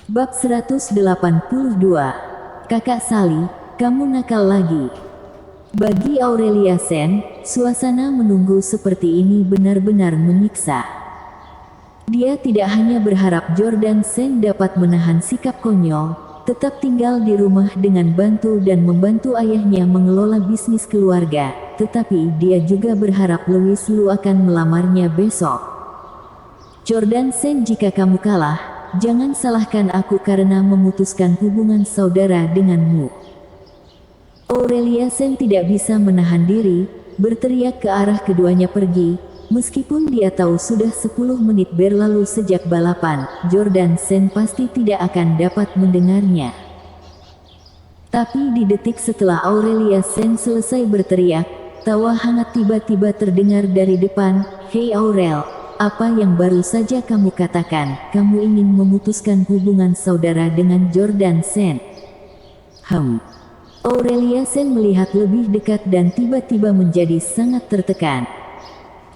Bab 182. Kakak Sally, kamu nakal lagi. Bagi Aurelia Sen, suasana menunggu seperti ini benar-benar menyiksa. Dia tidak hanya berharap Jordan Sen dapat menahan sikap konyol, tetap tinggal di rumah dengan bantu dan membantu ayahnya mengelola bisnis keluarga, tetapi dia juga berharap Louis Lu akan melamarnya besok. Jordan Sen, jika kamu kalah, jangan salahkan aku karena memutuskan hubungan saudara denganmu. Aurelia Sen tidak bisa menahan diri, berteriak ke arah keduanya pergi, meskipun dia tahu sudah 10 menit berlalu sejak balapan, Jordan Sen pasti tidak akan dapat mendengarnya. Tapi di detik setelah Aurelia Sen selesai berteriak, tawa hangat tiba-tiba terdengar dari depan. Hei Aurel, apa yang baru saja kamu katakan? Kamu ingin memutuskan hubungan saudara dengan Jordan Sen? Aurelia Sen melihat lebih dekat dan tiba-tiba menjadi sangat tertekan.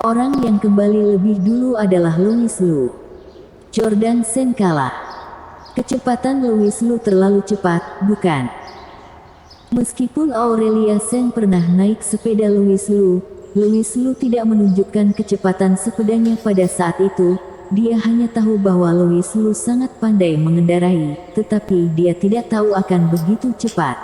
Orang yang kembali lebih dulu adalah Louis Lu. Jordan Sen kalah. Kecepatan Louis Lu terlalu cepat, bukan? Meskipun Aurelia Sen pernah naik sepeda Louis Lu tidak menunjukkan kecepatan sepedanya pada saat itu. Dia hanya tahu bahwa Louis Lu sangat pandai mengendarai, tetapi dia tidak tahu akan begitu cepat.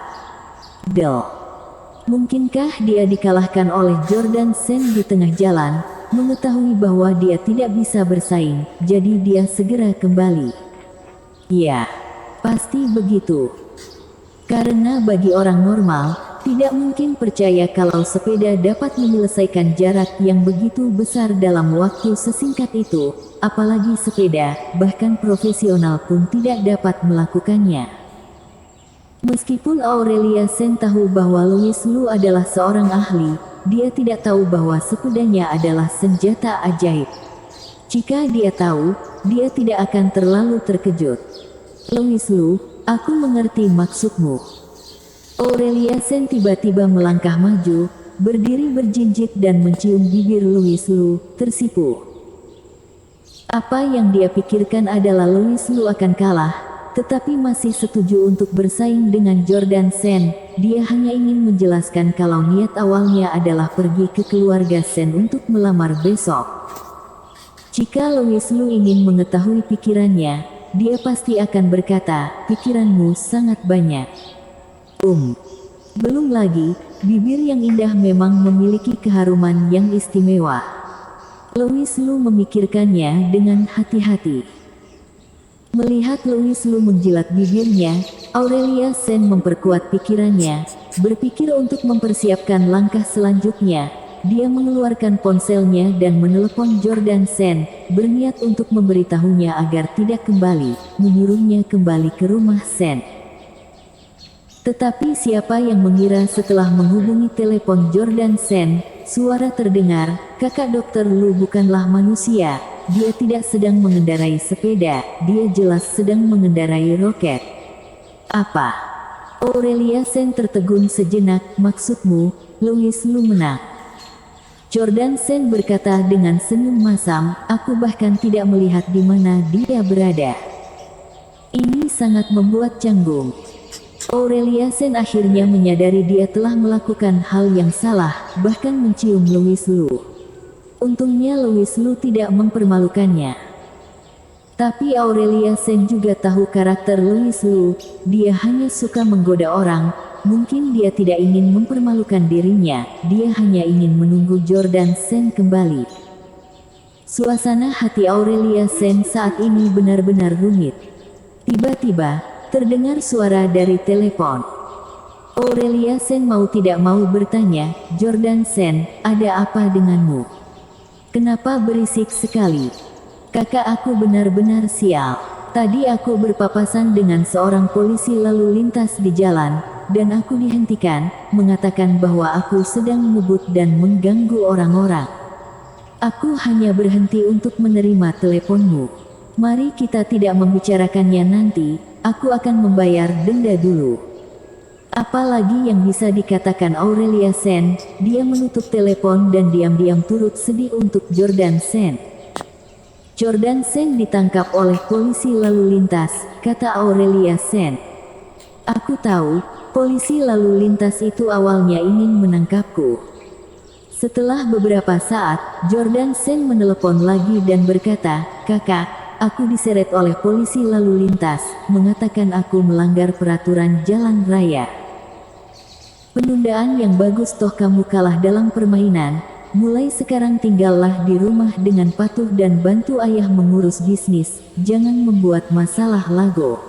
Mungkinkah dia dikalahkan oleh Jordan Sen di tengah jalan? Mengetahui bahwa dia tidak bisa bersaing, jadi dia segera kembali. Ya, pasti begitu. Karena bagi orang normal, tidak mungkin percaya kalau sepeda dapat menyelesaikan jarak yang begitu besar dalam waktu sesingkat itu, apalagi sepeda, bahkan profesional pun tidak dapat melakukannya. Meskipun Aurelia Sen tahu bahwa Louis Lu adalah seorang ahli, dia tidak tahu bahwa sepedanya adalah senjata ajaib. Jika dia tahu, dia tidak akan terlalu terkejut. Louis Lu, aku mengerti maksudmu. Aurelia Sen tiba-tiba melangkah maju, berdiri berjinjit dan mencium bibir Louis Lu, tersipu. Apa yang dia pikirkan adalah Louis Lu akan kalah, tetapi masih setuju untuk bersaing dengan Jordan Sen. Dia hanya ingin menjelaskan kalau niat awalnya adalah pergi ke keluarga Sen untuk melamar besok. Jika Louis Lu ingin mengetahui pikirannya, dia pasti akan berkata, pikiranmu sangat banyak. Belum lagi, bibir yang indah memang memiliki keharuman yang istimewa. Louis Lu memikirkannya dengan hati-hati. Melihat Louis Lu menjilat bibirnya, Aurelia Sen memperkuat pikirannya, berpikir untuk mempersiapkan langkah selanjutnya. Dia mengeluarkan ponselnya dan menelepon Jordan Sen, berniat untuk memberitahunya agar tidak kembali, menyuruhnya kembali ke rumah Sen. Tetapi siapa yang mengira setelah menghubungi telepon Jordan Sen, suara terdengar, kakak Dokter Lu bukanlah manusia, dia tidak sedang mengendarai sepeda, dia jelas sedang mengendarai roket. Apa? Aurelia Sen tertegun sejenak, maksudmu, Louis Lu menang? Jordan Sen berkata dengan senyum masam, aku bahkan tidak melihat di mana dia berada. Ini sangat membuat canggung. Aurelia Sen akhirnya menyadari dia telah melakukan hal yang salah, bahkan mencium Louis Lu. Untungnya Louis Lu tidak mempermalukannya. Tapi Aurelia Sen juga tahu karakter Louis Lu, dia hanya suka menggoda orang, mungkin dia tidak ingin mempermalukan dirinya, dia hanya ingin menunggu Jordan Sen kembali. Suasana hati Aurelia Sen saat ini benar-benar rumit. Tiba-tiba, terdengar suara dari telepon. Aurelia Sen mau tidak mau bertanya, Jordan Sen, ada apa denganmu? Kenapa berisik sekali? Kakak, aku benar-benar sial. Tadi aku berpapasan dengan seorang polisi lalu lintas di jalan, dan aku dihentikan, mengatakan bahwa aku sedang ngebut dan mengganggu orang-orang. Aku hanya berhenti untuk menerima teleponmu. Mari kita tidak membicarakannya nanti. Aku akan membayar denda dulu. Apalagi yang bisa dikatakan Aurelia Sen, dia menutup telepon dan diam-diam turut sedih untuk Jordan Sen. Jordan Sen ditangkap oleh polisi lalu lintas, kata Aurelia Sen. Aku tahu, polisi lalu lintas itu awalnya ingin menangkapku. Setelah beberapa saat, Jordan Sen menelepon lagi dan berkata, "Kakak, aku diseret oleh polisi lalu lintas, mengatakan aku melanggar peraturan jalan raya." Penundaan yang bagus, toh kamu kalah dalam permainan. Mulai sekarang tinggallah di rumah dengan patuh dan bantu ayah mengurus bisnis. Jangan membuat masalah lago.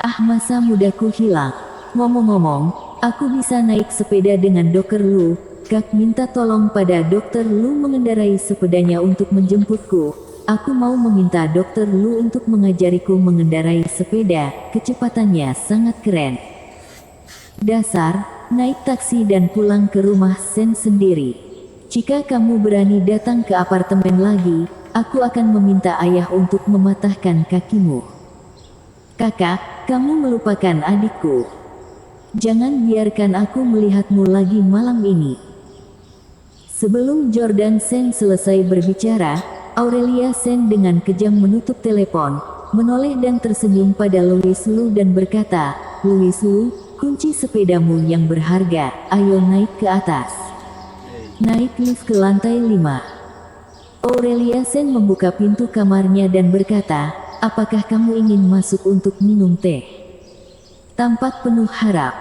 Ah, masa mudaku hilang. Ngomong-ngomong, aku bisa naik sepeda dengan Dokter Lu. Kak minta tolong pada Dokter Lu mengendarai sepedanya untuk menjemputku. Aku mau meminta Dokter Lu untuk mengajariku mengendarai sepeda. Kecepatannya sangat keren. Dasar, naik taksi dan pulang ke rumah Sen sendiri. Jika kamu berani datang ke apartemen lagi, aku akan meminta ayah untuk mematahkan kakimu. Kakak, kamu melupakan adikku. Jangan biarkan aku melihatmu lagi malam ini. Sebelum Jordan Sen selesai berbicara, Aurelia Sen dengan kejam menutup telepon, menoleh dan tersenyum pada Louis Lu dan berkata, "Louis Lu, kunci sepedamu yang berharga, ayo naik ke atas." Naik lift ke lantai 5. Aurelia Sen membuka pintu kamarnya dan berkata, "Apakah kamu ingin masuk untuk minum teh?" Tampak penuh harap.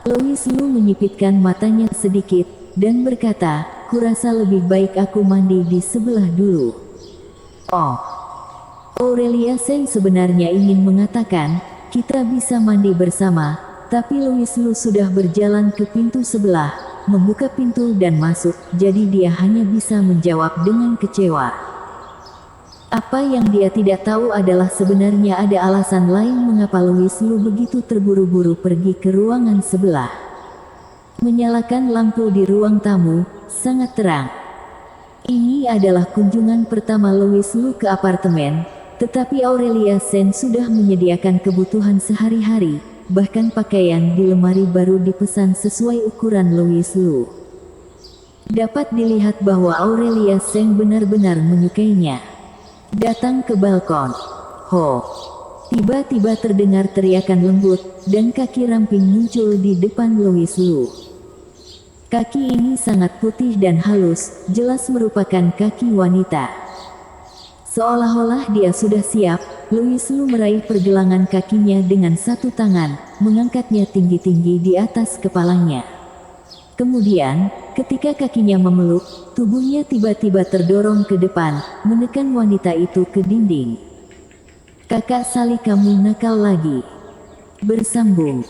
Louis Lu menyipitkan matanya sedikit, dan berkata, "Kurasa lebih baik aku mandi di sebelah dulu." Oh. Aurelia Sen sebenarnya ingin mengatakan, "Kita bisa mandi bersama," tapi Louis Lu sudah berjalan ke pintu sebelah, membuka pintu dan masuk, jadi dia hanya bisa menjawab dengan kecewa. Apa yang dia tidak tahu adalah sebenarnya ada alasan lain mengapa Louis Lu begitu terburu-buru pergi ke ruangan sebelah. Menyalakan lampu di ruang tamu, sangat terang. Ini adalah kunjungan pertama Louis Lu ke apartemen, tetapi Aurelia Sen sudah menyediakan kebutuhan sehari-hari, bahkan pakaian di lemari baru dipesan sesuai ukuran Louis Lu. Dapat dilihat bahwa Aurelia Sen benar-benar menyukainya. Datang ke balkon. Ho! Tiba-tiba terdengar teriakan lembut, dan kaki ramping muncul di depan Louis Lu. Kaki ini sangat putih dan halus, jelas merupakan kaki wanita. Seolah-olah dia sudah siap, Louis Lu meraih pergelangan kakinya dengan satu tangan, mengangkatnya tinggi-tinggi di atas kepalanya. Kemudian, ketika kakinya memeluk, tubuhnya tiba-tiba terdorong ke depan, menekan wanita itu ke dinding. "Kakak Sali, kamu nakal lagi." Bersambung.